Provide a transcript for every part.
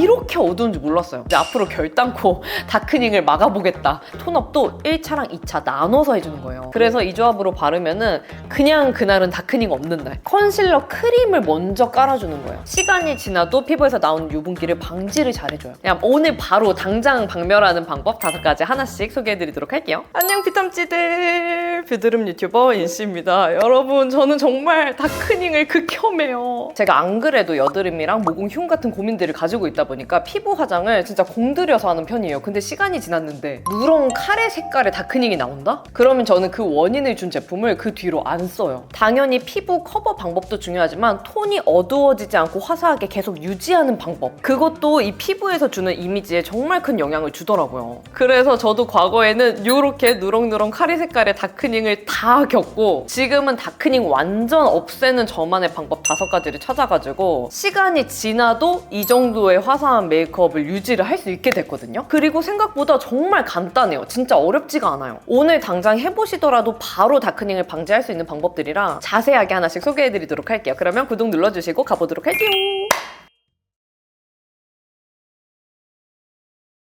이렇게 어두운 줄 몰랐어요. 이제 앞으로 결단코 다크닝을 막아보겠다. 톤업도 1차랑 2차 나눠서 해주는 거예요. 그래서 이 조합으로 바르면은 그냥 그날은 다크닝 없는 날. 컨실러 크림을 먼저 깔아주는 거예요. 시간이 지나도 피부에서 나오는 유분기를 방지를 잘해줘요. 그냥 오늘 바로 당장 박멸하는 방법 5가지 하나씩 소개해드리도록 할게요. 안녕 피탐찌들, 뷰드름 유튜버 인씨입니다. 여러분, 저는 정말 다크닝을 극혐해요. 제가 안 그래도 여드름이랑 모공 흉 같은 고민들을 가지고 있다 보니까 피부 화장을 진짜 공들여서 하는 편이에요. 근데 시간이 지났는데 누런 카레 색깔의 다크닝이 나온다? 그러면 저는 그 원인을 준 제품을 그 뒤로 안 써요. 당연히 피부 커버 방법도 중요하지만 톤이 어두워지지 않고 화사하게 계속 유지하는 방법, 그것도 이 피부에서 주는 이미지에 정말 큰 영향을 주더라고요. 그래서 저도 과거에는 이렇게 누렁누렁 카레 색깔의 다크닝을 다 겪고 지금은 다크닝 완전 없애는 저만의 방법 5가지를 찾아가지고 시간이 지나도 이 정도의 화사한 메이크업을 유지를 할 수 있게 됐거든요. 그리고 생각보다 정말 간단해요. 진짜 어렵지가 않아요. 오늘 당장 해보시더라도 바로 다크닝을 방지할 수 있는 방법들이라 자세하게 하나씩 소개해드리도록 할게요. 그러면 구독 눌러주시고 가보도록 할게요.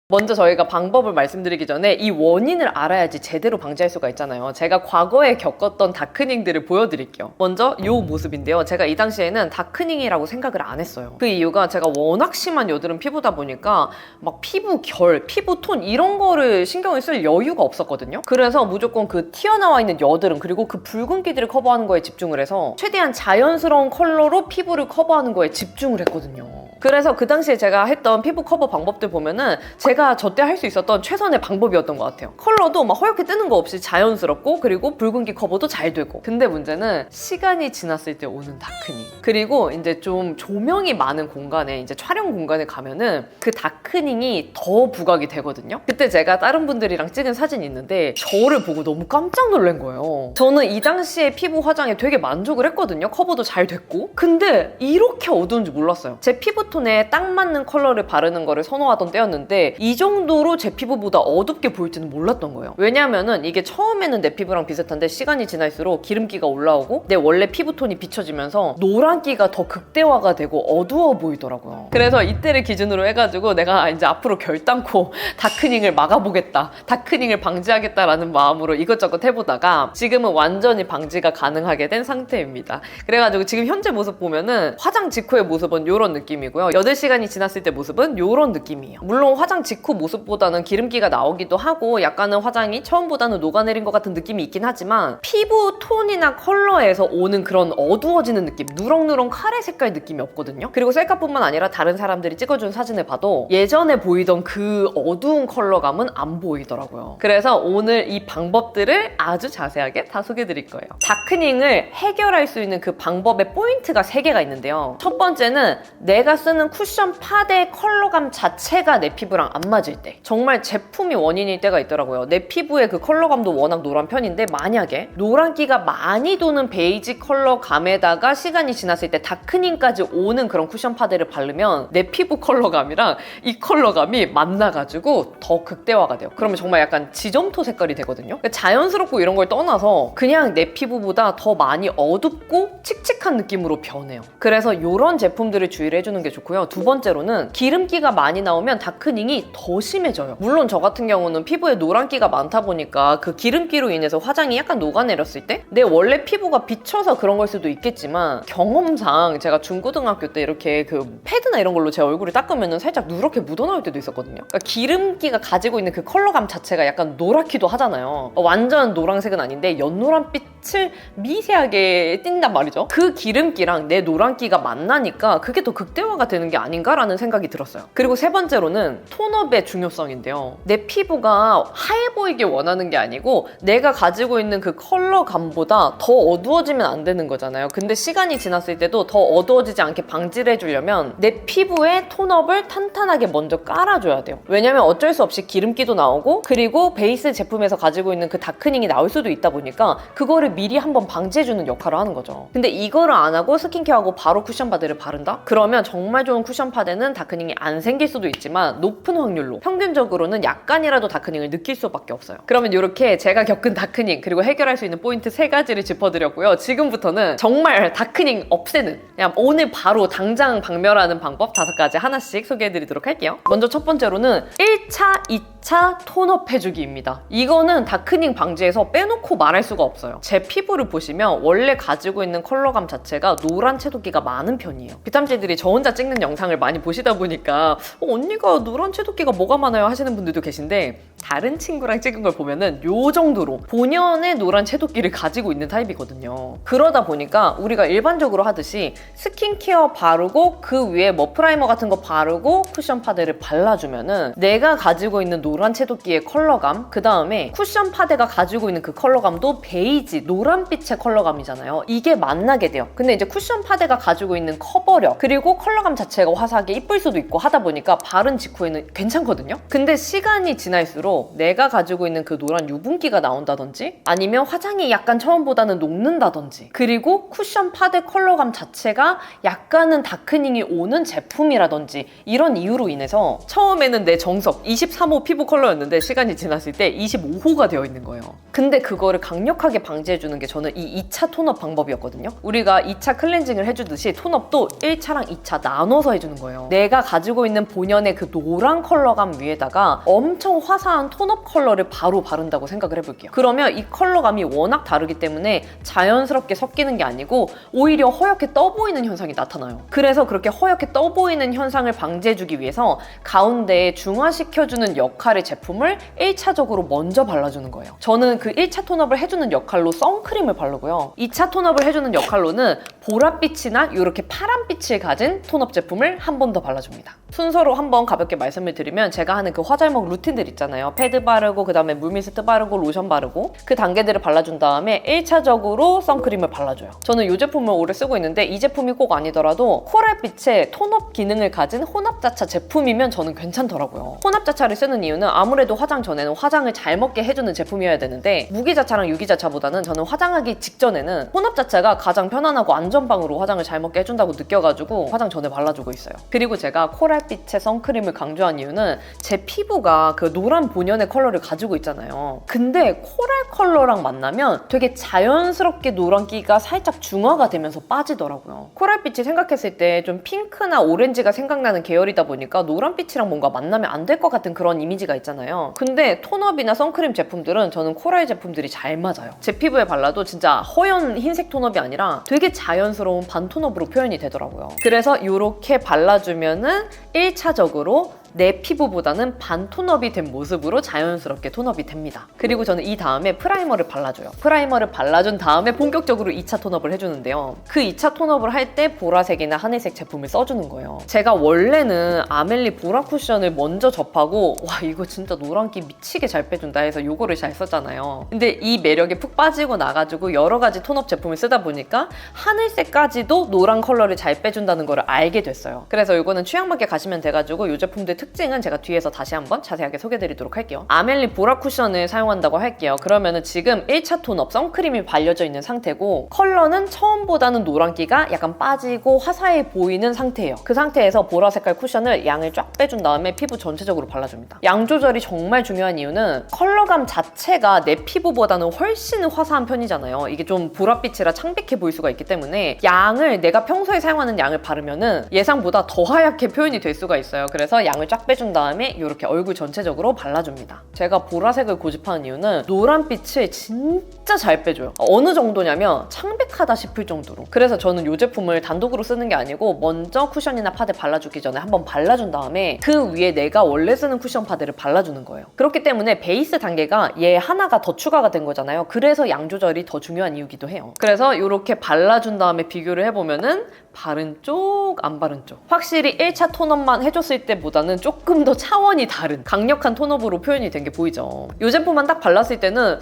먼저 저희가 방법을 말씀드리기 전에 이 원인을 알아야지 제대로 방지할 수가 있잖아요. 제가 과거에 겪었던 다크닝들을 보여드릴게요. 먼저 이 모습인데요. 제가 이 당시에는 다크닝이라고 생각을 안 했어요. 그 이유가 제가 워낙 심한 여드름 피부다 보니까 막 피부 결, 피부 톤 이런 거를 신경을 쓸 여유가 없었거든요. 그래서 무조건 그 튀어나와 있는 여드름 그리고 그 붉은기들을 커버하는 거에 집중을 해서 최대한 자연스러운 컬러로 피부를 커버하는 거에 집중을 했거든요. 그래서 그 당시에 제가 했던 피부 커버 방법들 보면은 제가 저때 할 수 있었던 최선의 방법이었던 것 같아요. 컬러도 막 허옇게 뜨는 거 없이 자연스럽고 그리고 붉은기 커버도 잘 되고. 근데 문제는 시간이 지났을 때 오는 다크닝, 그리고 이제 좀 조명이 많은 공간에, 이제 촬영 공간에 가면은 그 다크닝이 더 부각이 되거든요. 그때 제가 다른 분들이랑 찍은 사진이 있는데 저를 보고 너무 깜짝 놀란 거예요. 저는 이 당시에 피부 화장에 되게 만족을 했거든요. 커버도 잘 됐고. 근데 이렇게 어두운 줄 몰랐어요. 제 피부톤에 딱 맞는 컬러를 바르는 거를 선호하던 때였는데 이 정도로 제 피부보다 어둡게 보일지는 몰랐던 거예요. 왜냐면은 이게 처음에는 내 피부랑 비슷한데 시간이 지날수록 기름기가 올라오고 내 원래 피부톤이 비춰지면서 노란기가 더 극대화가 되고 어두워 보이더라고요. 그래서 이때를 기준으로 해가지고 내가 이제 앞으로 결단코 다크닝을 막아보겠다, 다크닝을 방지하겠다라는 마음으로 이것저것 해보다가 지금은 완전히 방지가 가능하게 된 상태입니다. 그래가지고 지금 현재 모습 보면은 화장 직후의 모습은 이런 느낌이고요. 8시간이 지났을 때 모습은 이런 느낌이에요. 물론 화장 직후 모습보다는 기름기가 나오기도 하고 약간은 화장이 처음보다는 녹아내린 것 같은 느낌이 있긴 하지만 피부 톤이나 컬러에서 오는 그런 어두워지는 느낌, 누렁누렁 카레 색깔 느낌이 없거든요. 그리고 셀카뿐만 아니라 다른 사람들이 찍어준 사진을 봐도 예전에 보이던 그 어두운 컬러감은 안 보이더라고요. 그래서 오늘 이 방법들을 아주 자세하게 다 소개해드릴 거예요. 다크닝을 해결할 수 있는 그 방법의 포인트가 3개가 있는데요. 첫 번째는 내가 쓰는 쿠션 파데의 컬러감 자체가 내 피부랑 안 맞을 때, 정말 제품이 원인일 때가 있더라고요. 내 피부의 그 컬러감도 워낙 노란 편인데 만약에 노란기가 많이 도는 베이지 컬러감에다가 시간이 지났을 때 다크닝까지 오는 그런 쿠션 파데를 바르면 내 피부 컬러감이랑 이 컬러감이 만나가지고 더 극대화가 돼요. 그러면 정말 약간 지점토 색깔이 되거든요. 자연스럽고 이런 걸 떠나서 그냥 내 피부보다 더 많이 어둡고 칙칙한 느낌으로 변해요. 그래서 이런 제품들을 주의를 해주는 게 좋고요. 두 번째로는 기름기가 많이 나오면 다크닝이 더 심해져요. 물론 저 같은 경우는 피부에 노란기가 많다 보니까 그 기름기로 인해서 화장이 약간 녹아내렸을 때 내 원래 피부가 비쳐서 그런 걸 수도 있겠지만 경험상 제가 중고등학교 때 이렇게 그 패드나 이런 걸로 제 얼굴을 닦으면 살짝 누렇게 묻어나올 때도 있었거든요. 그러니까 기름기가 가지고 있는 그 컬러감 자체가 약간 노랗기도 하잖아요. 완전 노란색은 아닌데 연노란빛을 미세하게 띈단 말이죠. 그 기름기랑 내 노란기가 만나니까 그게 더 극대화가 되는 게 아닌가라는 생각이 들었어요. 그리고 세 번째로는 톤업의 중요성인데요. 내 피부가 하얘 보이길 원하는 게 아니고 내가 가지고 있는 그 컬러감보다 더 어두워지면 안 되는 거잖아요. 근데 시간이 지났을 때도 더 어두워지지 않게 방지를 해주려면 내 피부에 톤업을 탄탄하게 먼저 깔아줘야 돼요. 왜냐면 어쩔 수 없이 기름기도 나오고 그리고 베이스 제품에서 가지고 있는 그 다크닝이 나올 수도 있다 보니까 그거를 미리 한번 방지해주는 역할을 하는 거죠. 근데 이거를 안 하고 스킨케어하고 바로 쿠션 파데를 바른다? 그러면 정말 좋은 쿠션 파데는 다크닝이 안 생길 수도 있지만 높은 확률로 평균적으로는 약간이라도 다크닝을 느낄 수밖에 없어요. 그러면 이렇게 제가 겪은 다크닝 그리고 해결할 수 있는 포인트 3가지를 짚어드렸고요. 지금부터는 정말 다크닝 없애는, 그냥 오늘 바로 당장 박멸하는 방법 5가지 하나씩 소개해드리도록 할게요. 먼저 첫 번째로는 1차, 2차 톤업 해주기입니다. 이거는 다크닝 방지에서 빼놓고 말할 수가 없어요. 제 피부를 보시면 원래 가지고 있는 컬러감 자체가 노란 채도끼가 많은 편이에요. 비탐지들이 저 혼자 찍는 영상을 많이 보시다 보니까 언니가 노란 채도끼가 뭐가 많아요 하시는 분들도 계신데, 다른 친구랑 찍은 걸 보면은 요 정도로 본연의 노란 채도끼를 가지고 있는 타입이거든요. 그러다 보니까 우리가 일반적으로 하듯이 스킨케어 바르고 그 위에 뭐 프라이머 같은 거 바르고 쿠션 파데를 발라주면은 내가 가지고 있는 노란 채도끼의 컬러감, 그 다음에 쿠션 파데가 가지고 있는 그 컬러감도 베이지, 노란빛의 컬러감이잖아요. 이게 만나게 돼요. 근데 이제 쿠션 파데가 가지고 있는 커버력 그리고 컬러감 자체가 화사하게 이쁠 수도 있고 하다 보니까 바른 직후에는 괜찮거든요. 근데 시간이 지날수록 내가 가지고 있는 그 노란 유분기가 나온다든지 아니면 화장이 약간 처음보다는 녹는다든지 그리고 쿠션 파데 컬러감 자체가 약간은 다크닝이 오는 제품이라든지 이런 이유로 인해서 처음에는 내 정석 23호 피부 컬러였는데 시간이 지났을 때 25호가 되어 있는 거예요. 근데 그거를 강력하게 방지해주는 게 저는 이 2차 톤업 방법이었거든요. 우리가 2차 클렌징을 해주듯이 톤업도 1차랑 2차 나눠서 해주는 거예요. 내가 가지고 있는 본연의 그 노란 컬러감 위에다가 엄청 화사한 톤업 컬러를 바로 바른다고 생각을 해볼게요. 그러면 이 컬러감이 워낙 다르기 때문에 자연스럽게 섞이는 게 아니고 오히려 허옇게 떠 보이는 현상이 나타나요. 그래서 그렇게 허옇게 떠 보이는 현상을 방지해주기 위해서 가운데에 중화시켜주는 역할의 제품을 1차적으로 먼저 발라주는 거예요. 저는 그 1차 톤업을 해주는 역할로 선크림을 바르고요. 2차 톤업을 해주는 역할로는 보랏빛이나 이렇게 파란빛을 가진 톤업 제품을 한 번 더 발라줍니다. 순서로 한번 가볍게 말씀을 드리면 제가 하는 그 화잘먹 루틴들 있잖아요. 패드 바르고 그 다음에 물미스트 바르고 로션 바르고 그 단계들을 발라준 다음에 1차적으로 선크림을 발라줘요. 저는 이 제품을 오래 쓰고 있는데 이 제품이 꼭 아니더라도 코랄빛의 톤업 기능을 가진 혼합자차 제품이면 저는 괜찮더라고요. 혼합자차를 쓰는 이유는 아무래도 화장 전에는 화장을 잘 먹게 해주는 제품이어야 되는데 무기자차랑 유기자차보다는 저는 화장하기 직전에는 혼합자차가 가장 편안하고 안전방으로 화장을 잘 먹게 해준다고 느껴가지고 화장 전에 발라주고 있어요. 그리고 제가 코랄빛의 선크림을 강조한 이유는 제 피부가 그 노란 본연의 컬러를 가지고 있잖아요. 근데 코랄 컬러랑 만나면 되게 자연스럽게 노란기가 살짝 중화가 되면서 빠지더라고요. 코랄빛이 생각했을 때 좀 핑크나 오렌지가 생각나는 계열이다 보니까 노란빛이랑 뭔가 만나면 안 될 것 같은 그런 이미지가 있잖아요. 근데 톤업이나 선크림 제품들은 저는 코랄 제품들이 잘 맞아요. 제 피부에 발라도 진짜 허연 흰색 톤업이 아니라 되게 자연스러운 반톤업으로 표현이 되더라고요. 그래서 이렇게 발라주면은 1차적으로 내 피부보다는 반톤업이 된 모습으로 자연스럽게 톤업이 됩니다. 그리고 저는 이 다음에 프라이머를 발라줘요. 프라이머를 발라준 다음에 본격적으로 2차 톤업을 해주는데요. 그 2차 톤업을 할 때 보라색이나 하늘색 제품을 써주는 거예요. 제가 원래는 아멜리 보라 쿠션을 먼저 접하고 와 이거 진짜 노란기 미치게 잘 빼준다 해서 이거를 잘 썼잖아요. 근데 이 매력에 푹 빠지고 나가지고 여러 가지 톤업 제품을 쓰다 보니까 하늘색까지도 노란 컬러를 잘 빼준다는 걸 알게 됐어요. 그래서 이거는 취향 맞게 가시면 돼가지고 이 제품들 특징은 제가 뒤에서 다시 한번 자세하게 소개해드리도록 할게요. 아멜리 보라 쿠션을 사용한다고 할게요. 그러면은 지금 1차 톤업 선크림이 발려져 있는 상태고 컬러는 처음보다는 노란기가 약간 빠지고 화사해 보이는 상태예요. 그 상태에서 보라 색깔 쿠션을 양을 쫙 빼준 다음에 피부 전체적으로 발라줍니다. 양 조절이 정말 중요한 이유는 컬러감 자체가 내 피부보다는 훨씬 화사한 편이잖아요. 이게 좀 보랏빛이라 창백해 보일 수가 있기 때문에 양을 내가 평소에 사용하는 양을 바르면은 예상보다 더 하얗게 표현이 될 수가 있어요. 그래서 양을 쫙 빼준 다음에 이렇게 얼굴 전체적으로 발라줍니다. 제가 보라색을 고집하는 이유는 노란빛을 진짜 잘 빼줘요. 어느 정도냐면 창백하다 싶을 정도로. 그래서 저는 이 제품을 단독으로 쓰는 게 아니고 먼저 쿠션이나 파데 발라주기 전에 한번 발라준 다음에 그 위에 내가 원래 쓰는 쿠션 파데를 발라주는 거예요. 그렇기 때문에 베이스 단계가 얘 하나가 더 추가가 된 거잖아요. 그래서 양 조절이 더 중요한 이유기도 해요. 그래서 이렇게 발라준 다음에 비교를 해보면은 바른 쪽, 안 바른 쪽. 확실히 1차 톤업만 해줬을 때보다는 조금 더 차원이 다른 강력한 톤업으로 표현이 된 게 보이죠. 이 제품만 딱 발랐을 때는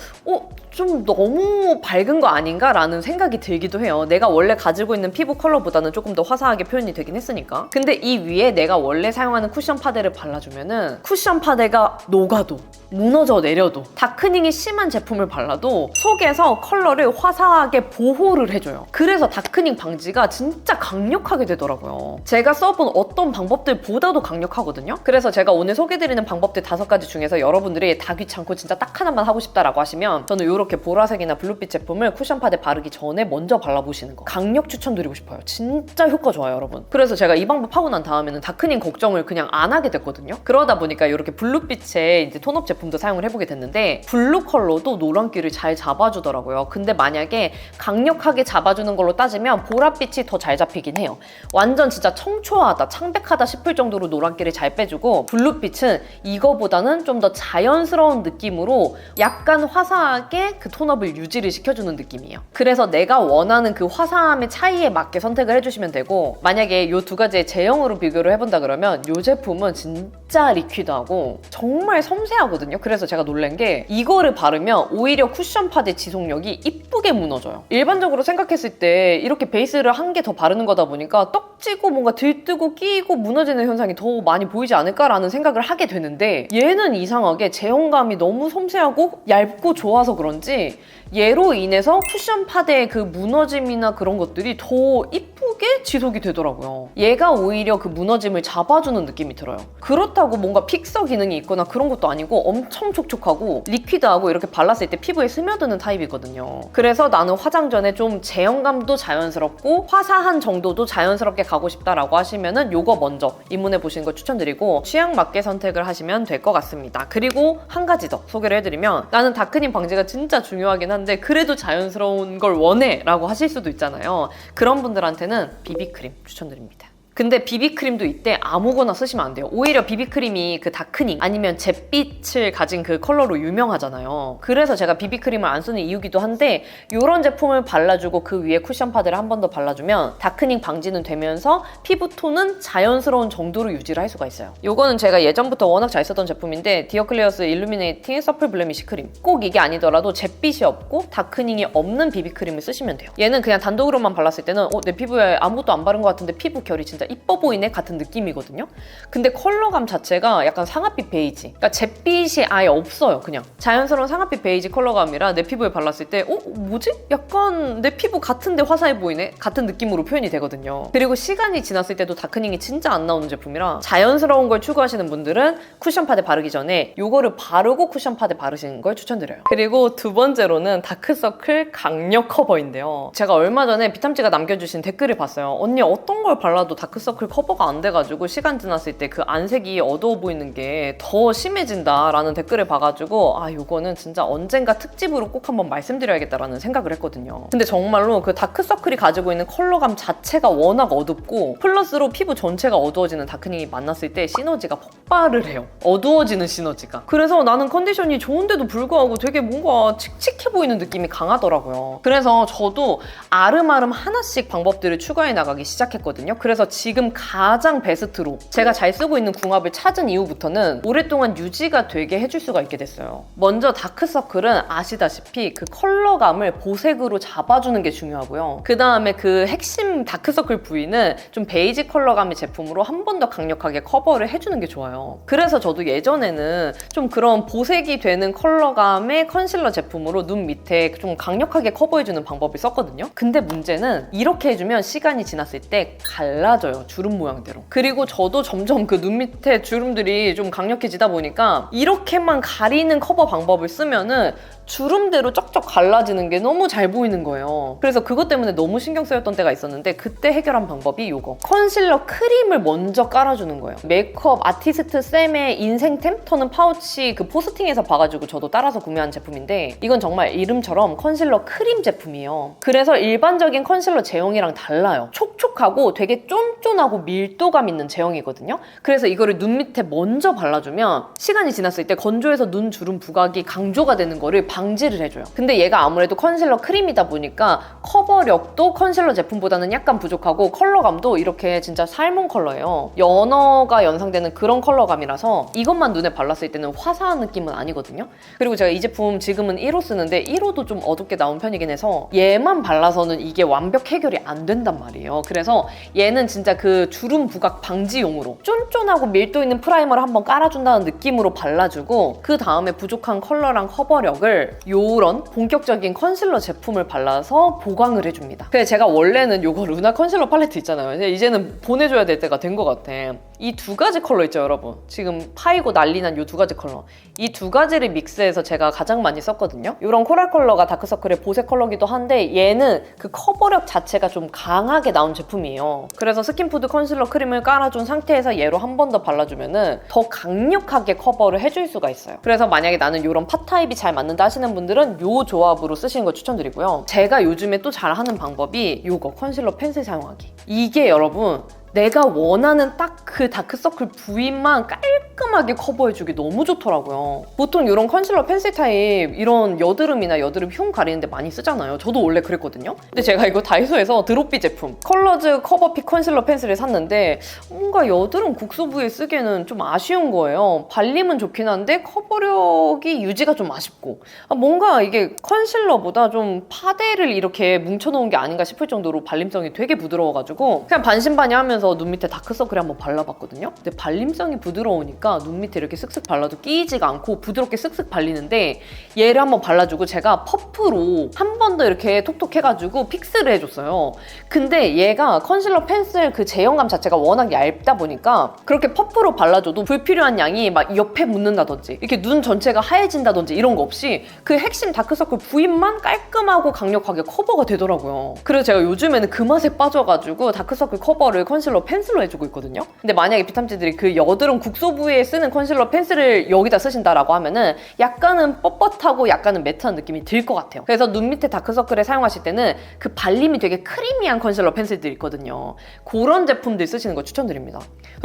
좀 너무 밝은 거 아닌가? 라는 생각이 들기도 해요. 내가 원래 가지고 있는 피부 컬러보다는 조금 더 화사하게 표현이 되긴 했으니까. 근데 이 위에 내가 원래 사용하는 쿠션 파데를 발라주면은 쿠션 파데가 녹아도 무너져 내려도 다크닝이 심한 제품을 발라도 속에서 컬러를 화사하게 보호를 해줘요. 그래서 다크닝 방지가 진짜 강력하게 되더라고요. 제가 써본 어떤 방법들보다도 강력하거든요. 그래서 제가 오늘 소개드리는 방법들 5가지 중에서 여러분들이 다 귀찮고 진짜 딱 하나만 하고 싶다라고 하시면 저는 이렇게 보라색이나 블루빛 제품을 쿠션 파데 바르기 전에 먼저 발라보시는 거 강력 추천드리고 싶어요. 진짜 효과 좋아요, 여러분. 그래서 제가 이 방법 하고 난 다음에는 다크닝 걱정을 그냥 안 하게 됐거든요. 그러다 보니까 이렇게 블루빛의 이제 톤업 제품도 사용을 해보게 됐는데 블루 컬러도 노란기를 잘 잡아주더라고요. 근데 만약에 강력하게 잡아주는 걸로 따지면 보랏빛이 더 잘 잡히긴 해요. 완전 진짜 청초하다, 창백하다 싶을 정도로 노란기를 잘 빼주고 블루빛은 이거보다는 좀 더 자연스러운 느낌으로 약간 화사하게 그 톤업을 유지를 시켜주는 느낌이에요. 그래서 내가 원하는 그 화사함의 차이에 맞게 선택을 해주시면 되고 만약에 이 2가지의 제형으로 비교를 해본다 그러면 이 제품은 진짜 리퀴드하고 정말 섬세하거든요. 그래서 제가 놀란 게 이거를 바르면 오히려 쿠션 파데 지속력이 이쁘게 무너져요. 일반적으로 생각했을 때 이렇게 베이스를 한 개 더 바르는 거다 보니까 떡지고 뭔가 들뜨고 끼고 무너지는 현상이 더 많이 보이지 않을까라는 생각을 하게 되는데 얘는 이상하게 제형감이 너무 섬세하고 얇고 좋아서 그런지 얘로 인해서 쿠션 파데의 그 무너짐이나 그런 것들이 더 이쁘게 지속이 되더라고요. 얘가 오히려 그 무너짐을 잡아주는 느낌이 들어요. 그렇다고 뭔가 픽서 기능이 있거나 그런 것도 아니고 엄청 촉촉하고 리퀴드하고 이렇게 발랐을 때 피부에 스며드는 타입이거든요. 그래서 나는 화장 전에 좀 제형감도 자연스럽고 화사한 정도도 자연스럽게 가고 싶다라고 하시면은 요거 먼저 입문해 보시는 걸 추천드리고 취향 맞게 선택을 하시면 될 것 같습니다. 그리고 한 가지 더 소개를 해드리면 나는 다크닝 방지가 진짜 중요하긴 한데 그래도 자연스러운 걸 원해 라고 하실 수도 있잖아요. 그런 분들한테는 비비크림 추천드립니다. 근데 비비크림도 이때 아무거나 쓰시면 안 돼요. 오히려 비비크림이 그 다크닝 아니면 잿빛을 가진 그 컬러로 유명하잖아요. 그래서 제가 비비크림을 안 쓰는 이유기도 한데 이런 제품을 발라주고 그 위에 쿠션 파데를 한 번 더 발라주면 다크닝 방지는 되면서 피부톤은 자연스러운 정도로 유지를 할 수가 있어요. 이거는 제가 예전부터 워낙 잘 쓰던 제품인데 디어클리어스 일루미네이팅 서플 블레미쉬 크림. 꼭 이게 아니더라도 잿빛이 없고 다크닝이 없는 비비크림을 쓰시면 돼요. 얘는 그냥 단독으로만 발랐을 때는 내 피부에 아무것도 안 바른 것 같은데 피부 결이 진짜 이뻐 보이네 같은 느낌이거든요. 근데 컬러감 자체가 약간 상아빛 베이지, 그러니까 잿빛이 아예 없어요. 그냥 자연스러운 상아빛 베이지 컬러감이라 내 피부에 발랐을 때 뭐지? 약간 내 피부 같은데 화사해 보이네? 같은 느낌으로 표현이 되거든요. 그리고 시간이 지났을 때도 다크닝이 진짜 안 나오는 제품이라 자연스러운 걸 추구하시는 분들은 쿠션 파데 바르기 전에 이거를 바르고 쿠션 파데 바르시는 걸 추천드려요. 그리고 2번째로는 다크서클 강력 커버인데요. 제가 얼마 전에 비탐지가 남겨주신 댓글을 봤어요. 언니 어떤 걸 발라도 다크서클 커버가 안 돼가지고 시간 지났을 때 그 안색이 어두워 보이는 게 더 심해진다 라는 댓글을 봐가지고 이거는 진짜 언젠가 특집으로 꼭 한번 말씀드려야겠다라는 생각을 했거든요. 근데 정말로 그 다크서클이 가지고 있는 컬러감 자체가 워낙 어둡고 플러스로 피부 전체가 어두워지는 다크닝이 만났을 때 시너지가 폭발을 해요. 어두워지는 시너지가. 그래서 나는 컨디션이 좋은데도 불구하고 되게 뭔가 칙칙해 보이는 느낌이 강하더라고요. 그래서 저도 아름아름 하나씩 방법들을 추가해 나가기 시작했거든요. 그래서 지금 가장 베스트로 제가 잘 쓰고 있는 궁합을 찾은 이후부터는 오랫동안 유지가 되게 해줄 수가 있게 됐어요. 먼저 다크서클은 아시다시피 그 컬러감을 보색으로 잡아주는 게 중요하고요. 그 다음에 그 핵심 다크서클 부위는 좀 베이지 컬러감의 제품으로 한 번 더 강력하게 커버를 해주는 게 좋아요. 그래서 저도 예전에는 좀 그런 보색이 되는 컬러감의 컨실러 제품으로 눈 밑에 좀 강력하게 커버해주는 방법을 썼거든요. 근데 문제는 이렇게 해주면 시간이 지났을 때 갈라져요. 주름 모양대로. 그리고 저도 점점 그 눈 밑에 주름들이 좀 강력해지다 보니까 이렇게만 가리는 커버 방법을 쓰면은 주름대로 쩍쩍 갈라지는 게 너무 잘 보이는 거예요. 그래서 그것 때문에 너무 신경 쓰였던 때가 있었는데 그때 해결한 방법이 이거. 컨실러 크림을 먼저 깔아주는 거예요. 메이크업 아티스트 쌤의 인생템 터는 파우치 그 포스팅에서 봐가지고 저도 따라서 구매한 제품인데 이건 정말 이름처럼 컨실러 크림 제품이에요. 그래서 일반적인 컨실러 제형이랑 달라요. 촉촉하고 되게 쫀쫀하고 밀도감 있는 제형이거든요. 그래서 이거를 눈 밑에 먼저 발라주면 시간이 지났을 때 건조해서 눈 주름 부각이 강조가 되는 거를 방지를 해줘요. 근데 얘가 아무래도 컨실러 크림이다 보니까 커버력도 컨실러 제품보다는 약간 부족하고 컬러감도 이렇게 진짜 살몬 컬러예요. 연어가 연상되는 그런 컬러감이라서 이것만 눈에 발랐을 때는 화사한 느낌은 아니거든요. 그리고 제가 이 제품 지금은 1호 쓰는데 1호도 좀 어둡게 나온 편이긴 해서 얘만 발라서는 이게 완벽 해결이 안 된단 말이에요. 그래서 얘는 진짜 그 주름 부각 방지용으로 쫀쫀하고 밀도 있는 프라이머를 한번 깔아준다는 느낌으로 발라주고 그 다음에 부족한 컬러랑 커버력을 요런 본격적인 컨실러 제품을 발라서 보강을 해줍니다. 그래서 제가 원래는 요거 루나 컨실러 팔레트 있잖아요. 이제는 보내줘야 될 때가 된 것 같아. 이 두 가지 컬러 있죠, 여러분? 지금 파이고 난리 난 이 두 가지 컬러. 이 두 가지를 믹스해서 제가 가장 많이 썼거든요. 이런 코랄 컬러가 다크서클의 보색 컬러기도 한데 얘는 그 커버력 자체가 좀 강하게 나온 제품이에요. 그래서 스킨푸드 컨실러 크림을 깔아준 상태에서 얘로 한 번 더 발라주면은 더 강력하게 커버를 해줄 수가 있어요. 그래서 만약에 나는 이런 파 타입이 잘 맞는다 하시는 분들은 이 조합으로 쓰시는 거 추천드리고요. 제가 요즘에 또 잘하는 방법이 이거 컨실러 펜슬 사용하기. 이게 여러분 내가 원하는 딱 그 다크서클 부위만 깔끔하게 커버해주기 너무 좋더라고요. 보통 이런 컨실러 펜슬 타입 이런 여드름이나 여드름 흉 가리는데 많이 쓰잖아요. 저도 원래 그랬거든요. 근데 제가 이거 다이소에서 드롭비 제품 컬러즈 커버핏 컨실러 펜슬을 샀는데 뭔가 여드름 국소 부위에 쓰기에는 좀 아쉬운 거예요. 발림은 좋긴 한데 커버력이 유지가 좀 아쉽고 뭔가 이게 컨실러보다 좀 파데를 이렇게 뭉쳐놓은 게 아닌가 싶을 정도로 발림성이 되게 부드러워가지고 그냥 반신반의하면서 눈 밑에 다크서클에 한번 발라봤거든요. 근데 발림성이 부드러우니까 눈 밑에 이렇게 쓱쓱 발라도 끼이지가 않고 부드럽게 쓱쓱 발리는데 얘를 한번 발라주고 제가 퍼프로 한 번 더 이렇게 톡톡 해가지고 픽스를 해줬어요. 근데 얘가 컨실러 펜슬 그 제형감 자체가 워낙 얇다 보니까 그렇게 퍼프로 발라줘도 불필요한 양이 막 옆에 묻는다든지 이렇게 눈 전체가 하얘진다든지 이런 거 없이 그 핵심 다크서클 부위만 깔끔하고 강력하게 커버가 되더라고요. 그래서 제가 요즘에는 그 맛에 빠져가지고 다크서클 커버를 컨실러 펜슬로 해주고 있거든요. 근데 만약에 비탐지들이 그 여드름 국소 부위에 쓰는 컨실러 펜슬을 여기다 쓰신다라고 하면은 약간은 뻣뻣하고 약간은 매트한 느낌이 들 것 같아요. 그래서 눈 밑에 다크서클에 사용하실 때는 그 발림이 되게 크리미한 컨실러 펜슬들이 있거든요. 그런 제품들 쓰시는 거 추천드립니다.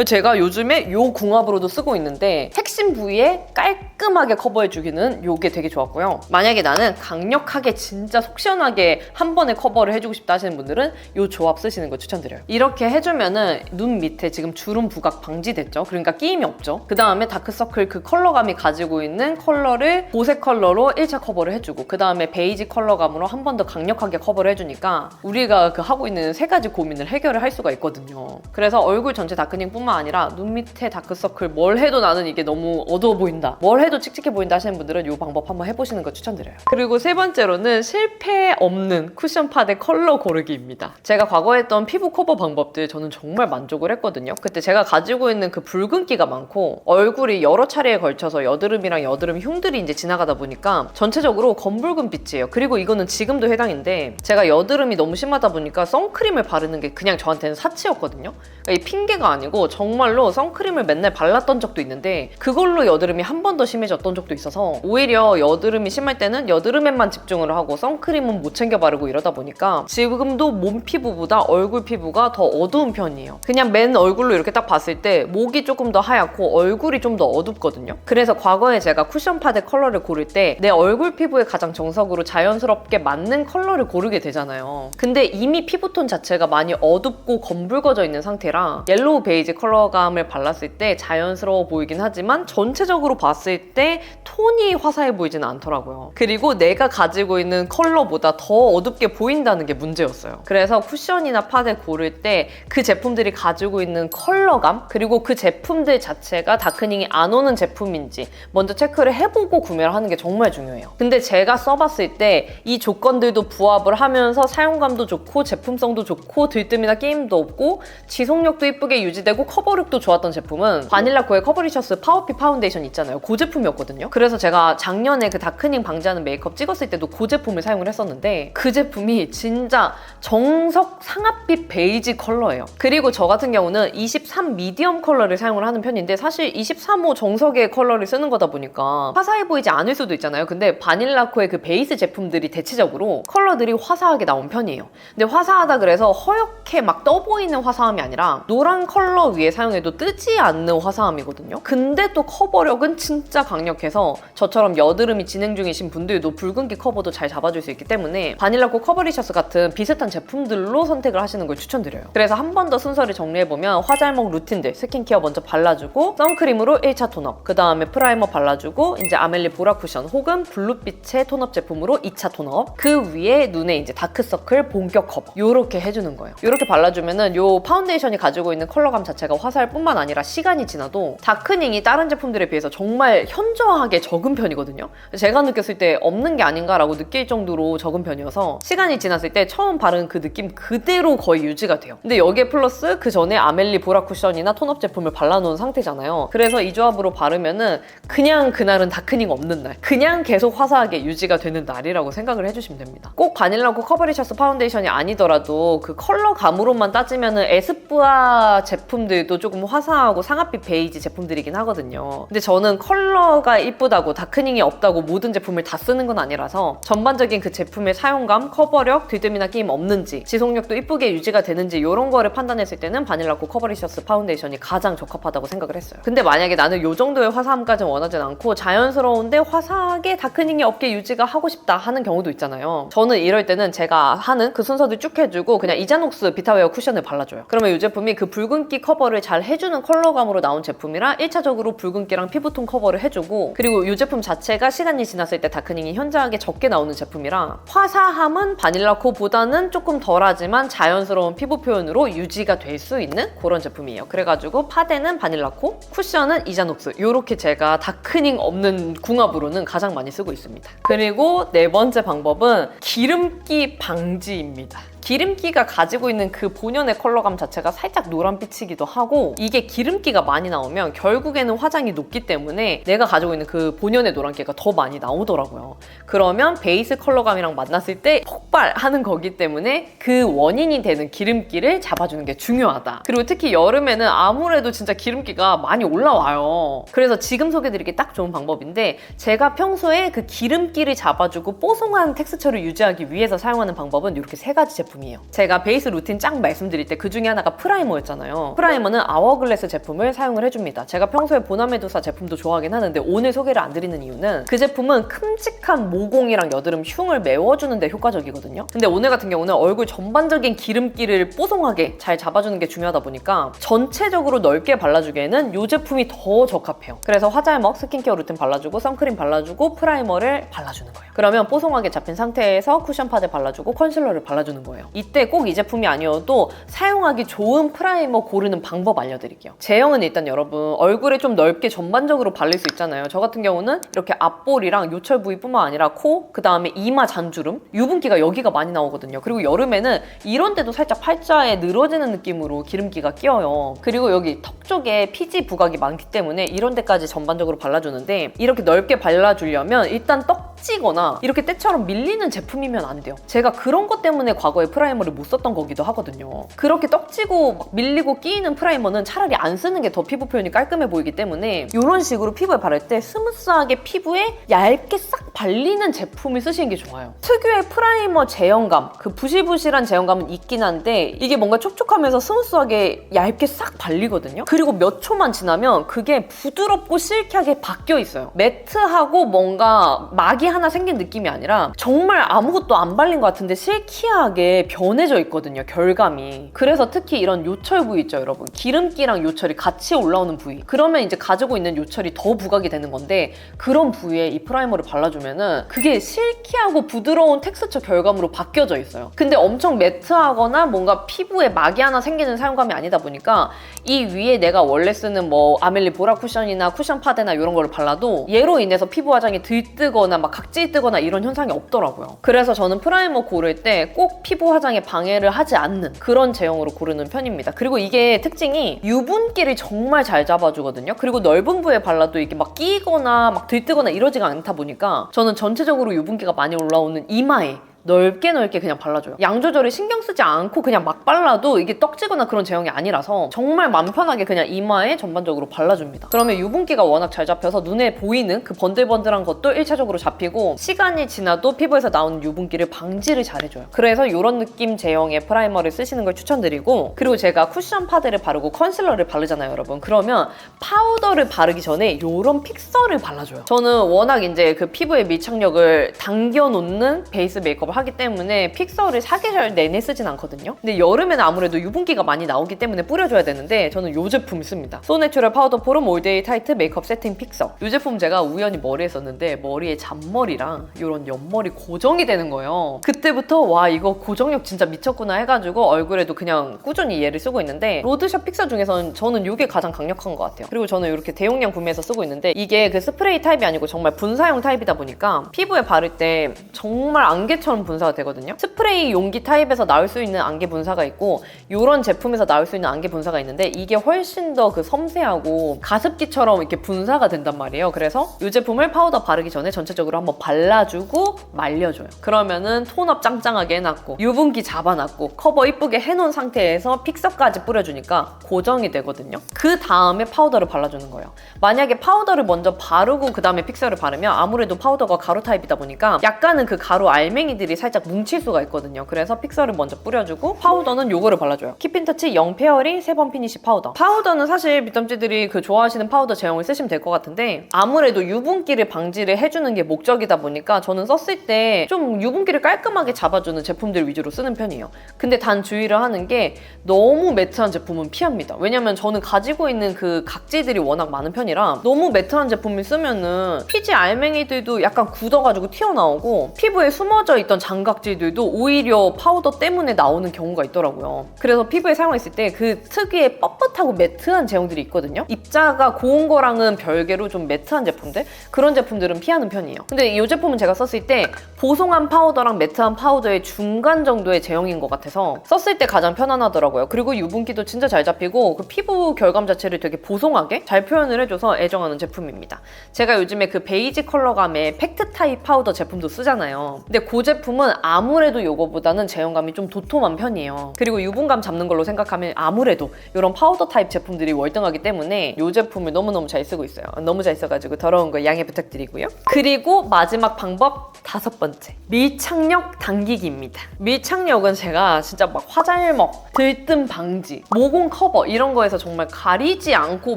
제가 요즘에 요 궁합으로도 쓰고 있는데 핵심 부위에 깔끔하게 커버해주기는 요게 되게 좋았고요. 만약에 나는 강력하게 진짜 속 시원하게 한 번에 커버를 해주고 싶다 하시는 분들은 요 조합 쓰시는 거 추천드려요. 이렇게 해주면은 눈 밑에 지금 주름 부각 방지됐죠? 그러니까 끼임이 없죠? 그 다음에 다크서클 그 컬러감이 가지고 있는 컬러를 보색 컬러로 1차 커버를 해주고 그 다음에 베이지 컬러감으로 한 번 더 강력하게 커버를 해주니까 우리가 그 하고 있는 세 가지 고민을 해결을 할 수가 있거든요. 그래서 얼굴 전체 다크닝 뿐만 아니라 눈 밑에 다크서클 뭘 해도 나는 이게 너무 어두워 보인다, 뭘 해도 칙칙해 보인다 하시는 분들은 이 방법 한번 해보시는 거 추천드려요. 그리고 세 번째로는 실패 없는 쿠션 파데 컬러 고르기입니다. 제가 과거에 했던 피부 커버 방법들 저는 정말 만족을 했거든요. 그때 제가 가지고 있는 그 붉은기가 많고 얼굴이 여러 차례에 걸쳐서 여드름이랑 여드름 흉들이 이제 지나가다 보니까 전체적으로 검붉은 빛이에요. 그리고 이거는 지금도 해당인데 제가 여드름이 너무 심하다 보니까 선크림을 바르는 게 그냥 저한테는 사치였거든요. 그러니까 이 핑계가 아니고 정말로 선크림을 맨날 발랐던 적도 있는데 그걸로 여드름이 한 번 더 심해졌던 적도 있어서 오히려 여드름이 심할 때는 여드름에만 집중을 하고 선크림은 못 챙겨 바르고 이러다 보니까 지금도 몸 피부보다 얼굴 피부가 더 어두운 편이에요. 그냥 맨 얼굴로 이렇게 딱 봤을 때 목이 조금 더 하얗고 얼굴이 좀 더 어둡거든요. 그래서 과거에 제가 쿠션 파데 컬러를 고를 때 내 얼굴 피부에 가장 정석으로 자연스럽게 맞는 컬러를 고르게 되잖아요. 근데 이미 피부톤 자체가 많이 어둡고 검붉어져 있는 상태라 옐로우 베이지 컬러감을 발랐을 때 자연스러워 보이긴 하지만 전체적으로 봤을 때 톤이 화사해 보이지는 않더라고요. 그리고 내가 가지고 있는 컬러보다 더 어둡게 보인다는 게 문제였어요. 그래서 쿠션이나 파데 고를 때 그 제품들이 가지고 있는 컬러감 그리고 그 제품들 자체가 다크닝이 안 오는 제품인지 먼저 체크를 해보고 구매를 하는 게 정말 중요해요. 근데 제가 써봤을 때 이 조건들도 부합을 하면서 사용감도 좋고 제품성도 좋고 들뜸이나 끼임도 없고 지속력도 이쁘게 유지되고 커버력도 좋았던 제품은 바닐라코의 커버리셔스 파워핏 파운데이션 있잖아요. 그 제품이었거든요. 그래서 제가 작년에 그 다크닝 방지하는 메이크업 찍었을 때도 그 제품을 사용을 했었는데 그 제품이 진짜 정석 상아빛 베이지 컬러예요. 그리고 저 같은 경우는 23 미디엄 컬러를 사용을 하는 편인데 사실 사실 23호 정석의 컬러를 쓰는 거다 보니까 화사해 보이지 않을 수도 있잖아요. 근데 바닐라코의 그 베이스 제품들이 대체적으로 컬러들이 화사하게 나온 편이에요. 근데 화사하다 그래서 허옇게 막 떠 보이는 화사함이 아니라 노란 컬러 위에 사용해도 뜨지 않는 화사함이거든요. 근데 또 커버력은 진짜 강력해서 저처럼 여드름이 진행 중이신 분들도 붉은기 커버도 잘 잡아줄 수 있기 때문에 바닐라코 커버리셔스 같은 비슷한 제품들로 선택을 하시는 걸 추천드려요. 그래서 한 번 더 순서를 정리해보면 화잘먹 루틴들 스킨케어 먼저 발라주고 선크림으로 1차 톤업, 그 다음에 프라이머 발라주고 이제 아멜리 보라 쿠션 혹은 블루빛의 톤업 제품으로 2차 톤업, 그 위에 눈에 이제 다크서클 본격 커버 요렇게 해주는 거예요. 요렇게 발라주면은 요 파운데이션이 가지고 있는 컬러감 자체가 화사할뿐만 아니라 시간이 지나도 다크닝이 다른 제품들에 비해서 정말 현저하게 적은 편이거든요. 제가 느꼈을 때 없는 게 아닌가라고 느낄 정도로 적은 편이어서 시간이 지났을 때 처음 바른 그 느낌 그대로 거의 유지가 돼요. 근데 여기에 플러스 그 전에 아멜리 보라 쿠션이나 톤업 제품을 발라놓은 상태잖아요. 그래서 이 조합으로 바르면은 그냥 그날은 다크닝 없는 날, 그냥 계속 화사하게 유지가 되는 날이라고 생각을 해주시면 됩니다. 꼭 바닐라코 커버리셔스 파운데이션이 아니더라도 그 컬러감으로만 따지면은 에스쁘아 제품들도 조금 화사하고 상아빛 베이지 제품들이긴 하거든요. 근데 저는 컬러가 이쁘다고 다크닝이 없다고 모든 제품을 다 쓰는 건 아니라서 전반적인 그 제품의 사용감, 커버력, 들뜸이나 끼임 없는지, 지속력도 이쁘게 유지가 되는지 이런 거를 판단했을 때는 바닐라코 커버리셔스 파운데이션이 가장 적합하다고 생각을 했어요. 근데 만약에 나는 이 정도의 화사함까지는 원하진 않고 자연스러운데 화사하게 다크닝이 없게 유지가 하고 싶다 하는 경우도 있잖아요. 저는 이럴 때는 제가 하는 그 순서들 쭉 해주고 그냥 이자녹스 비타웨어 쿠션을 발라줘요. 그러면 이 제품이 그 붉은기 커버를 잘 해주는 컬러감으로 나온 제품이라 1차적으로 붉은기랑 피부톤 커버를 해주고, 그리고 이 제품 자체가 시간이 지났을 때 다크닝이 현저하게 적게 나오는 제품이라 화사함은 바닐라코보다는 조금 덜하지만 자연스러운 피부 표현으로 유지가 될 수 있는 그런 제품이에요. 그래가지고 파데는 바닐라코, 쿠션은 이자녹스, 이렇게 제가 다크닝 없는 궁합으로는 가장 많이 쓰고 있습니다. 그리고 네 번째 방법은 기름기 방지입니다. 기름기가 가지고 있는 그 본연의 컬러감 자체가 살짝 노란빛이기도 하고, 이게 기름기가 많이 나오면 결국에는 화장이 녹기 때문에 내가 가지고 있는 그 본연의 노란기가 더 많이 나오더라고요. 그러면 베이스 컬러감이랑 만났을 때 폭발하는 거기 때문에 그 원인이 되는 기름기를 잡아주는 게 중요하다. 그리고 특히 여름에는 아무래도 진짜 기름기가 많이 올라와요. 그래서 지금 소개드리기 딱 좋은 방법인데, 제가 평소에 그 기름기를 잡아주고 뽀송한 텍스처를 유지하기 위해서 사용하는 방법은 이렇게 세 가지 제품이에요. 제가 베이스 루틴 쫙 말씀드릴 때 그 중에 하나가 프라이머였잖아요. 프라이머는 아워글래스 제품을 사용을 해줍니다. 제가 평소에 보나메두사 제품도 좋아하긴 하는데 오늘 소개를 안 드리는 이유는 그 제품은 큼직한 모공이랑 여드름 흉을 메워주는 데 효과적이거든요. 근데 오늘 같은 경우는 얼굴 전반적인 기름기를 뽀송하게 잘 잡아주는 게 중요하다 보니까 전체적으로 넓게 발라주기에는 이 제품이 더 적합해요. 그래서 화잘먹 스킨케어 루틴 발라주고 선크림 발라주고 프라이머를 발라주는 거예요. 그러면 뽀송하게 잡힌 상태에서 쿠션 파데 발라주고 컨실러를 발라주는 거예요. 이때 꼭 이 제품이 아니어도 사용하기 좋은 프라이머 고르는 방법 알려드릴게요. 제형은 일단 여러분 얼굴에 좀 넓게 전반적으로 바를 수 있잖아요. 저 같은 경우는 이렇게 앞볼이랑 요철 부위뿐만 아니라 코, 그 다음에 이마 잔주름, 유분기가 여기가 많이 나오거든요. 그리고 여름에는 이런 데도 살짝 팔자에 늘어지는 느낌으로 기름기가 끼어요. 그리고 여기 턱 쪽에 피지 부각이 많기 때문에 이런 데까지 전반적으로 발라주는데, 이렇게 넓게 발라주려면 일단 떡지거나 이렇게 때처럼 밀리는 제품이면 안 돼요. 제가 그런 것 때문에 과거에 프라이머를 못 썼던 거기도 하거든요. 그렇게 떡지고 막 밀리고 끼이는 프라이머는 차라리 안 쓰는 게 더 피부 표현이 깔끔해 보이기 때문에 이런 식으로 피부에 바를 때 스무스하게 피부에 얇게 싹 발리는 제품을 쓰시는 게 좋아요. 특유의 프라이머 제형감, 그 부실부실한 제형감은 있긴 한데 이게 뭔가 촉촉하면서 스무스하게 얇게 싹 발리거든요. 그리고 몇 초만 지나면 그게 부드럽고 실키하게 바뀌어 있어요. 매트하고 뭔가 막이 하나 생긴 느낌이 아니라 정말 아무것도 안 발린 것 같은데 실키하게 변해져 있거든요, 결감이. 그래서 특히 이런 요철 부위 있죠, 여러분. 기름기랑 요철이 같이 올라오는 부위. 그러면 이제 가지고 있는 요철이 더 부각이 되는 건데, 그런 부위에 이 프라이머를 발라주면은 그게 실키하고 부드러운 텍스처 결감으로 바뀌어져 있어요. 근데 엄청 매트하거나 뭔가 피부에 막이 하나 생기는 사용감이 아니다 보니까 이 위에 내가 원래 쓰는 뭐 아멜리 보라 쿠션이나 쿠션 파데나 이런 거를 발라도 얘로 인해서 피부 화장이 들뜨거나 막 각질 뜨거나 이런 현상이 없더라고요. 그래서 저는 프라이머 고를 때 꼭 피부 화장에 방해를 하지 않는 그런 제형으로 고르는 편입니다. 그리고 이게 특징이 유분기를 정말 잘 잡아주거든요. 그리고 넓은 부위에 발라도 이게 막 끼거나 막 들뜨거나 이러지가 않다 보니까 저는 전체적으로 유분기가 많이 올라오는 이마에 넓게 그냥 발라줘요. 양 조절에 신경 쓰지 않고 그냥 막 발라도 이게 떡지거나 그런 제형이 아니라서 정말 맘 편하게 그냥 이마에 전반적으로 발라줍니다. 그러면 유분기가 워낙 잘 잡혀서 눈에 보이는 그 번들번들한 것도 1차적으로 잡히고 시간이 지나도 피부에서 나오는 유분기를 방지를 잘해줘요. 그래서 이런 느낌 제형의 프라이머를 쓰시는 걸 추천드리고, 그리고 제가 쿠션 파데를 바르고 컨실러를 바르잖아요, 여러분. 그러면 파우더를 바르기 전에 이런 픽서를 발라줘요. 저는 워낙 이제 그 피부의 밀착력을 당겨놓는 베이스 메이크업을 하기 때문에 픽서를 사계절 내내 쓰진 않거든요. 근데 여름에는 아무래도 유분기가 많이 나오기 때문에 뿌려줘야 되는데 저는 이 제품을 씁니다. 소내추럴 파우더 포럼 올데이 타이트 메이크업 세팅 픽서. 이 제품 제가 우연히 머리에 썼는데 머리에 잔머리랑 이런 옆머리 고정이 되는 거예요. 그때부터 와, 이거 고정력 진짜 미쳤구나 해가지고 얼굴에도 그냥 꾸준히 얘를 쓰고 있는데, 로드샵 픽서 중에서는 저는 이게 가장 강력한 것 같아요. 그리고 저는 이렇게 대용량 구매해서 쓰고 있는데 이게 그 스프레이 타입이 아니고 정말 분사용 타입이다 보니까 피부에 바를 때 정말 안개처럼 분사가 되거든요. 스프레이 용기 타입에서 나올 수 있는 안개 분사가 있고 이런 제품에서 나올 수 있는 안개 분사가 있는데 이게 훨씬 더 그 섬세하고 가습기처럼 이렇게 분사가 된단 말이에요. 그래서 이 제품을 파우더 바르기 전에 전체적으로 한번 발라주고 말려줘요. 그러면은 톤업 짱짱하게 해놨고 유분기 잡아놨고 커버 이쁘게 해놓은 상태에서 픽서까지 뿌려주니까 고정이 되거든요. 그 다음에 파우더를 발라주는 거예요. 만약에 파우더를 먼저 바르고 그 다음에 픽서를 바르면 아무래도 파우더가 가루 타입이다 보니까 약간은 그 가루 알맹이들이 살짝 뭉칠 수가 있거든요. 그래서 픽서를 먼저 뿌려주고 파우더는 요거를 발라줘요. 킵인터치 영 페어링 3번 피니시 파우더. 파우더는 사실 빗담찌들이 그 좋아하시는 파우더 제형을 쓰시면 될 것 같은데 아무래도 유분기를 방지를 해주는 게 목적이다 보니까 저는 썼을 때 좀 유분기를 깔끔하게 잡아주는 제품들 위주로 쓰는 편이에요. 근데 단 주의를 하는 게 너무 매트한 제품은 피합니다. 왜냐면 저는 가지고 있는 그 각질들이 워낙 많은 편이라 너무 매트한 제품을 쓰면은 피지 알맹이들도 약간 굳어가지고 튀어나오고 피부에 숨어져 있던 장각질들도 오히려 파우더 때문에 나오는 경우가 있더라고요. 그래서 피부에 사용했을 때 그 특유의 뻣뻣하고 매트한 제형들이 있거든요. 입자가 고운 거랑은 별개로 좀 매트한 제품들, 그런 제품들은 피하는 편이에요. 근데 이 제품은 제가 썼을 때 보송한 파우더랑 매트한 파우더의 중간 정도의 제형인 것 같아서 썼을 때 가장 편안하더라고요. 그리고 유분기도 진짜 잘 잡히고 그 피부 결감 자체를 되게 보송하게 잘 표현을 해줘서 애정하는 제품입니다. 제가 요즘에 그 베이지 컬러감의 팩트 타입 파우더 제품도 쓰잖아요. 근데 그 제품은 아무래도 이거보다는 제형감이 좀 도톰한 편이에요. 그리고 유분감 잡는 걸로 생각하면 아무래도 이런 파우더 타입 제품들이 월등하기 때문에 이 제품을 너무너무 잘 쓰고 있어요. 너무 잘 써가지고 더러운 거 양해 부탁드리고요. 그리고 마지막 방법 5번째, 밀착력 당기기입니다. 밀착력은 제가 진짜 막 화잘먹, 들뜸 방지, 모공 커버 이런 거에서 정말 가리지 않고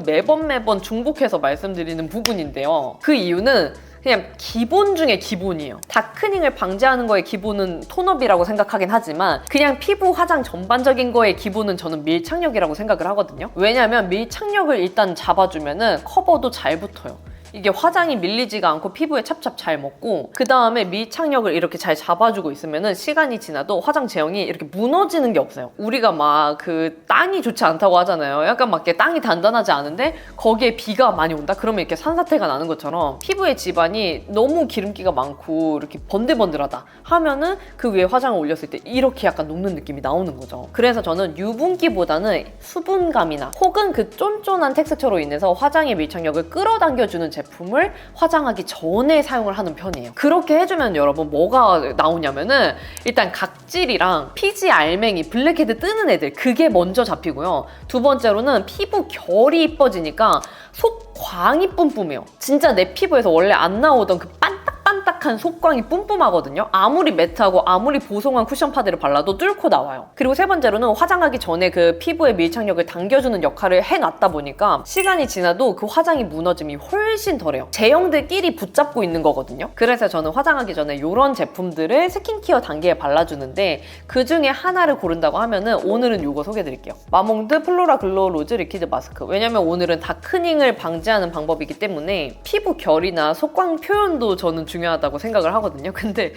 매번 중복해서 말씀드리는 부분인데요. 그 이유는 그냥 기본 중에 기본이에요. 다크닝을 방지하는 거의 기본은 톤업이라고 생각하긴 하지만 그냥 피부 화장 전반적인 거의 기본은 저는 밀착력이라고 생각을 하거든요. 왜냐면 밀착력을 일단 잡아주면은 커버도 잘 붙어요. 이게 화장이 밀리지가 않고 피부에 찹찹 잘 먹고 그 다음에 밀착력을 이렇게 잘 잡아주고 있으면은 시간이 지나도 화장 제형이 이렇게 무너지는 게 없어요. 우리가 막 그 땅이 좋지 않다고 하잖아요. 약간 막 이렇게 땅이 단단하지 않은데 거기에 비가 많이 온다? 그러면 이렇게 산사태가 나는 것처럼 피부의 지반이 너무 기름기가 많고 이렇게 번들번들하다 하면은 그 위에 화장을 올렸을 때 이렇게 약간 녹는 느낌이 나오는 거죠. 그래서 저는 유분기보다는 수분감이나 혹은 그 쫀쫀한 텍스처로 인해서 화장의 밀착력을 끌어당겨주는 제품을 화장하기 전에 사용을 하는 편이에요. 그렇게 해주면 여러분 뭐가 나오냐면은 일단 각질이랑 피지 알맹이, 블랙헤드 뜨는 애들 그게 먼저 잡히고요. 두 번째로는 피부 결이 이뻐지니까 속광이 뿜뿜해요. 진짜 내 피부에서 원래 안 나오던 그 반딱반딱한 속광이 뿜뿜하거든요. 아무리 매트하고 아무리 보송한 쿠션 파데를 발라도 뚫고 나와요. 그리고 세 번째로는 화장하기 전에 그 피부의 밀착력을 당겨주는 역할을 해놨다 보니까 시간이 지나도 그 화장이 무너짐이 훨씬 덜해요. 제형들끼리 붙잡고 있는 거거든요. 그래서 저는 화장하기 전에 이런 제품들을 스킨케어 단계에 발라주는데 그 중에 하나를 고른다고 하면은 오늘은 이거 소개해드릴게요. 마몽드 플로라 글로우 로즈 리퀴드 마스크. 왜냐면 오늘은 다크닝을 방지하는 방법이기 때문에 피부 결이나 속광 표현도 저는 중요하다고 생각을 하거든요. 근데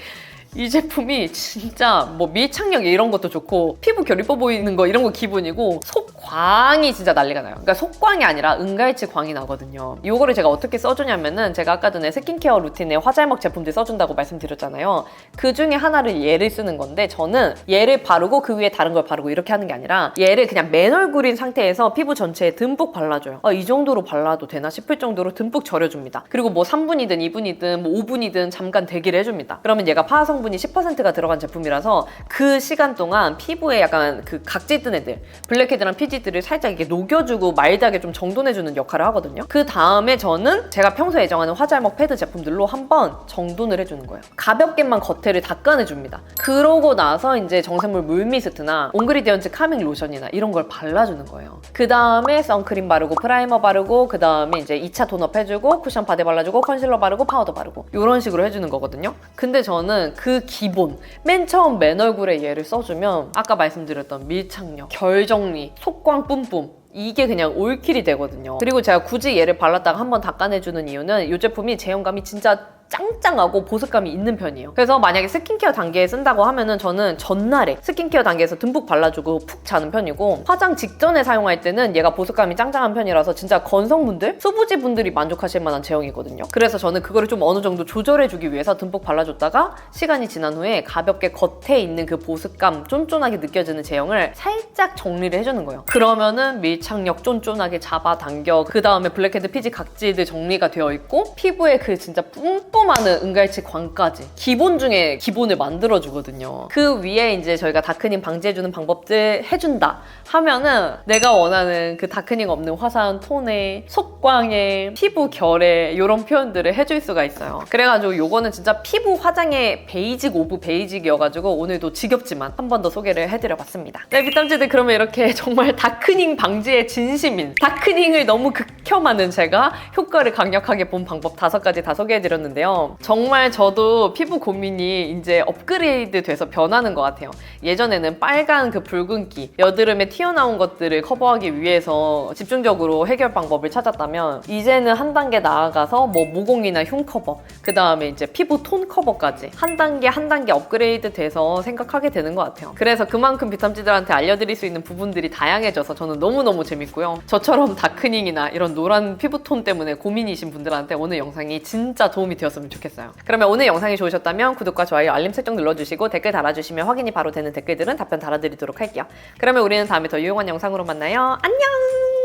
이 제품이 진짜 뭐 밀착력 이런 것도 좋고 피부 결 이뻐 보이는 거 이런 거 기본이고 속광이 진짜 난리가 나요. 그러니까 속광이 아니라 은갈치 광이 나거든요. 이거를 제가 어떻게 써주냐면은 제가 아까 전에 스킨케어 루틴에 화잘먹 제품들 써준다고 말씀드렸잖아요. 그 중에 하나를 얘를 쓰는 건데 저는 얘를 바르고 그 위에 다른 걸 바르고 이렇게 하는 게 아니라 얘를 그냥 맨 얼굴인 상태에서 피부 전체에 듬뿍 발라줘요. 이 정도로 발라도 되나 싶을 정도로 듬뿍 절여줍니다. 그리고 뭐 3분이든 2분이든 뭐 5분이든 잠깐 대기를 해줍니다. 그러면 얘가 파성 성분이 10%가 들어간 제품이라서 그 시간 동안 피부에 약간 그 각질 뜬 애들, 블랙헤드랑 피지들을 살짝 이렇게 녹여주고 마일드하게 좀 정돈해주는 역할을 하거든요. 그 다음에 저는 제가 평소에 애정하는 화잘먹 패드 제품들로 한번 정돈을 해주는 거예요. 가볍게만 겉에를 닦아내줍니다. 그러고 나서 이제 정샘물 물미스트나 옹그리디언츠 카밍 로션이나 이런 걸 발라주는 거예요. 그 다음에 선크림 바르고 프라이머 바르고 그 다음에 이제 2차 톤업 해주고 쿠션 파데 발라주고 컨실러 바르고 파우더 바르고 이런 식으로 해주는 거거든요. 근데 저는 그 기본 맨 처음 맨 얼굴에 얘를 써주면 아까 말씀드렸던 밀착력, 결정리, 속광 뿜뿜 이게 그냥 올킬이 되거든요. 그리고 제가 굳이 얘를 발랐다가 한번 닦아내주는 이유는 이 제품이 제형감이 진짜 짱짱하고 보습감이 있는 편이에요. 그래서 만약에 스킨케어 단계에 쓴다고 하면은 저는 전날에 스킨케어 단계에서 듬뿍 발라주고 푹 자는 편이고, 화장 직전에 사용할 때는 얘가 보습감이 짱짱한 편이라서 진짜 건성분들, 수부지 분들이 만족하실 만한 제형이거든요. 그래서 저는 그거를 좀 어느 정도 조절해주기 위해서 듬뿍 발라줬다가 시간이 지난 후에 가볍게 겉에 있는 그 보습감 쫀쫀하게 느껴지는 제형을 살짝 정리를 해주는 거예요. 그러면은 밀착력 쫀쫀하게 잡아당겨, 그 다음에 블랙헤드 피지 각질들 정리가 되어 있고 피부에 그 진짜 뿜뿜하는 은갈치 광까지 기본 중에 기본을 만들어주거든요. 그 위에 이제 저희가 다크닝 방지해주는 방법들 해준다 하면은 내가 원하는 그 다크닝 없는 화사한 톤에 속광에 피부 결에 이런 표현들을 해줄 수가 있어요. 그래가지고 요거는 진짜 피부 화장의 베이직 오브 베이직이어가지고 오늘도 지겹지만 한 번 더 소개를 해드려봤습니다. 네, 비탐지들, 그러면 이렇게 정말 다크닝 방지에 진심인, 다크닝을 너무 극혐하는 제가 효과를 강력하게 본 방법 5가지 다 소개해드렸는데요. 정말 저도 피부 고민이 이제 업그레이드 돼서 변하는 것 같아요. 예전에는 빨간 그 붉은기, 여드름에 튀어나온 것들을 커버하기 위해서 집중적으로 해결 방법을 찾았다면 이제는 한 단계 나아가서 뭐 모공이나 흉 커버, 그 다음에 이제 피부 톤 커버까지 한 단계 한 단계 업그레이드 돼서 생각하게 되는 것 같아요. 그래서 그만큼 비탐지들한테 알려드릴 수 있는 부분들이 다양해져서 저는 너무너무 재밌고요. 저처럼 다크닝이나 이런 노란 피부톤 때문에 고민이신 분들한테 오늘 영상이 진짜 도움이 되었으면 좋겠어요. 그러면 오늘 영상이 좋으셨다면 구독과 좋아요, 알림 설정 눌러주시고 댓글 달아주시면 확인이 바로 되는 댓글들은 답변 달아드리도록 할게요. 그러면 우리는 다음에 더 유용한 영상으로 만나요. 안녕!